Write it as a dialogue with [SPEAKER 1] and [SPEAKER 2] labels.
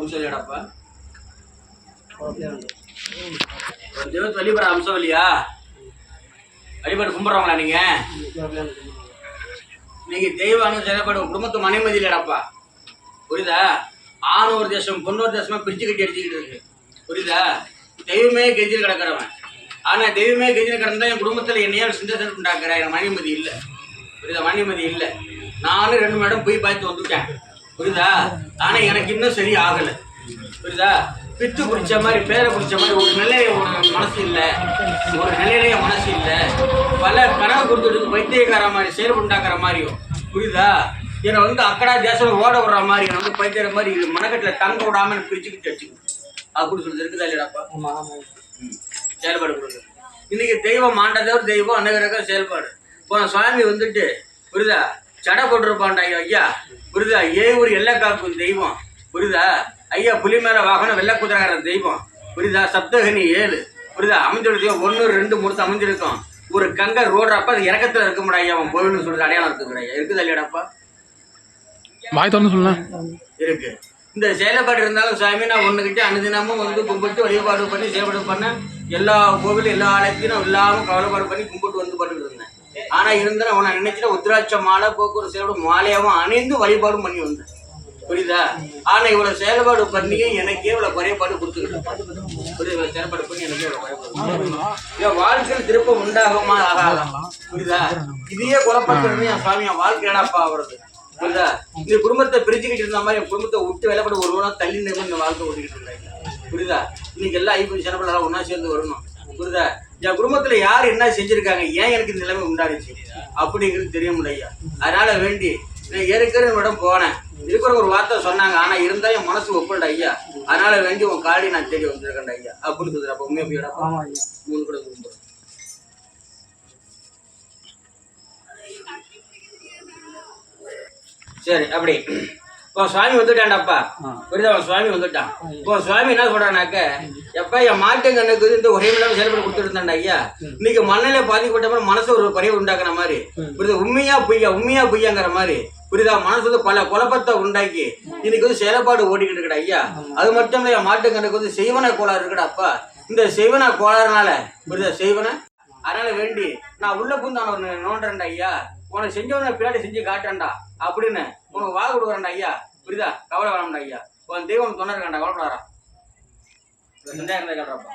[SPEAKER 1] அம்சம் இல்லையாடாப்பா? தெய்வத்தை வழிபடுற அம்சம் இல்லையா? வழிபாடு கும்பிட்றவங்களா நீங்க? நீங்க தெய்வம் செயல்பட குடும்பத்து மனைமதி இல்லையாடாப்பா? புரியுதா? ஆண் ஒரு தேசம் பொண்ணு ஒரு தேசமா பிரிச்சு கட்டி அடிச்சுக்கிட்டு இருக்கு. புரியுதா? தெய்வமே கெஞ்சில் கிடக்கிறவன். ஆனா தெய்வமே கெஞ்சில் கிடந்தா என் குடும்பத்துல என்னையா சிந்தனை உண்டாக்குற என் மனைமதி இல்லை. புரியுதா? மனைமதி இல்லை. நானும் 2 மேடம் போய் பார்த்து வந்துட்டேன். புரியுதா? ஆனா எனக்கு இன்னும் சரி ஆகலை. புரியுதா? பித்து பிடிச்ச மாதிரி பேரை பிடிச்ச மாதிரி ஒரு நிலைய மனசு இல்லை. ஒரு நிலையிலேயே மனசு இல்லை. பல கனவு கொடுத்துட்டு பைத்தியக்கார மாதிரி செயல் உண்டாக்குற மாதிரியும். புரியுதா? என்னை அக்கடா தேசம் ஓட விடுற மாதிரி என்னை பைத்தியற மாதிரி மனக்கட்டில் தங்க விடாம பிரிச்சுக்கிட்டு வச்சுக்கணும் அப்படின்னு சொல்லிட்டு இருக்குதா இல்லையாப்பா? செயல்பாடு கொடுக்குது. இன்னைக்கு தெய்வம் ஆண்டதவர் தெய்வம் அநேக செயல்பாடு. இப்போ சுவாமி புரியுதா? சடை போட்டிருப்பான்டா ஐயா. புரியுதா? ஒரு எல்லை காக்கும் தெய்வம். புரியுதா? ஐயா புலி மேல வாகனம் வெள்ளை குதிரைக்கார தெய்வம். புரியுதா? சப்தகனி 7. புரியுதா? அமைஞ்சிருக்க 1 2 3 அமைஞ்சிருக்கும். ஒரு கங்கை ரோடுறப்ப அது இறக்கத்துல இருக்க முடியாது. அவன் கோவில்னு சொல்லிட்டு அடையாளம் இருக்குதுடா. இருக்குதா இல்லையாடாப்பா?
[SPEAKER 2] வாய் திறந்து சொல்லலாம்.
[SPEAKER 1] இருக்கு. இந்த செயல்பாடு இருந்தாலும் சாமி நான் ஒண்ணுகிட்ட அனுதினமும் கும்பிட்டு வழிபாடு பண்ணி செயல்பாடு பண்ண எல்லா கோவிலும் எல்லா ஆலயத்தையும் நான் இல்லாமல் கவலைப்பாடு பண்ணி கும்பிட்டு பட்டுக்கிட்டு இருந்தேன். ஆனா இருந்தாலும் அவனை நினைச்சுட்டு உத்திராட்ச மாலை போக்குவரத்து செயல்பாடு மாலையாவும் அணிந்து வழிபாடும் பண்ணி வந்தேன். புரியுதா? ஆனா இவ்வளவு செயல்பாடு பண்ணியே எனக்கே இவ்வளவு குறைபாடு கொடுத்துக்கிட்டு புரியுது. செயல்பாடு பண்ணி எனக்கே இவ்வளவு குறைபாடு என் வாழ்க்கையில் திருப்பம் உண்டாகுமா ஆகாதான்? புரியுதா? இதையே குழப்பத்தில் என் சுவாமி என் வாழ்க்கை என்னப்பா ஆகுறது? புரியுதா? இந்த குடும்பத்தை பிரிச்சுக்கிட்டு இருந்த மாதிரி என் குடும்பத்தை விட்டு விளையாட ஒரு நாள் தள்ளி நின்று இந்த வாழ்க்கை ஓட்டிக்கிட்டு இருக்காங்க. புரியுதா? இன்னைக்கு எல்லாம் 50 சனப்பெல்லாம் ஒன்னா சேர்ந்து வரணும். புரியுதா? என் குடும்பத்துல யார் என்ன செஞ்சிருக்காங்க, ஏன் எனக்கு இந்த நிலைமை உண்டாடுச்சு அப்படிங்கிறது தெரிய முடியா. அதனால வேண்டி நான் ஏற்கனவே போனேன். இருக்கிற ஒரு வார்த்தை சொன்னாங்க. ஆனா இருந்தா என் மனசு ஒப்பல்டா ஐயா. அதனால வேண்டி உன் காடி நான் தேடி வந்திருக்கேன்டா ஐயா அப்படின்னு சொல்லுற. அப்ப உண்மையா போயிடா 3 கூட குடும்பம். சரி அப்படி இப்போ சுவாமி வந்துட்டான்டாப்பா. புரியுதா? சுவாமி வந்துட்டான். இப்போ சுவாமி என்ன சொல்றானாக்க, எப்ப என் மாட்டுங்கண்ணுக்கு இந்த ஒரே இல்லாமல் செயல்பட கொடுத்துருந்தாண்டா ஐயா. இன்னைக்கு மண்ணில பாதிக்கப்பட்ட மாதிரி மனசு ஒரு பரிவு உண்டாக்குற மாதிரி. புரியுதா? உண்மையா பொய்யாங்கிற மாதிரி. புரியுதா? மனசு பல குழப்பத்தை உண்டாக்கி இன்னைக்கு செயல்பாடு ஓடிக்கிட்டு இருக்கடா ஐயா. அது மட்டும் இல்ல என் மாட்டுங்கண்ணுக்கு செய்வன கோளாறு இருக்கடாப்பா. இந்த செய்வன கோளாறுனால புரியுதா? செய்வன அதனால வேண்டி நான் உள்ள பூந்து நான் நோண்டுறேன்டா ஐயா. உனக்கு செஞ்சவன பின்னாடி செஞ்சு காட்டேன்டா அப்படின்னு உனக்கு வாக்கு கொடுக்குறேன்டா ஐயா. புரியுதா? கவலை வேணாம்டா ஐயா. உன் தெய்வம் தொண்டை இருக்காண்டா. கவலைப்படாரா? சந்தேகம் கேட்கறாப்பா.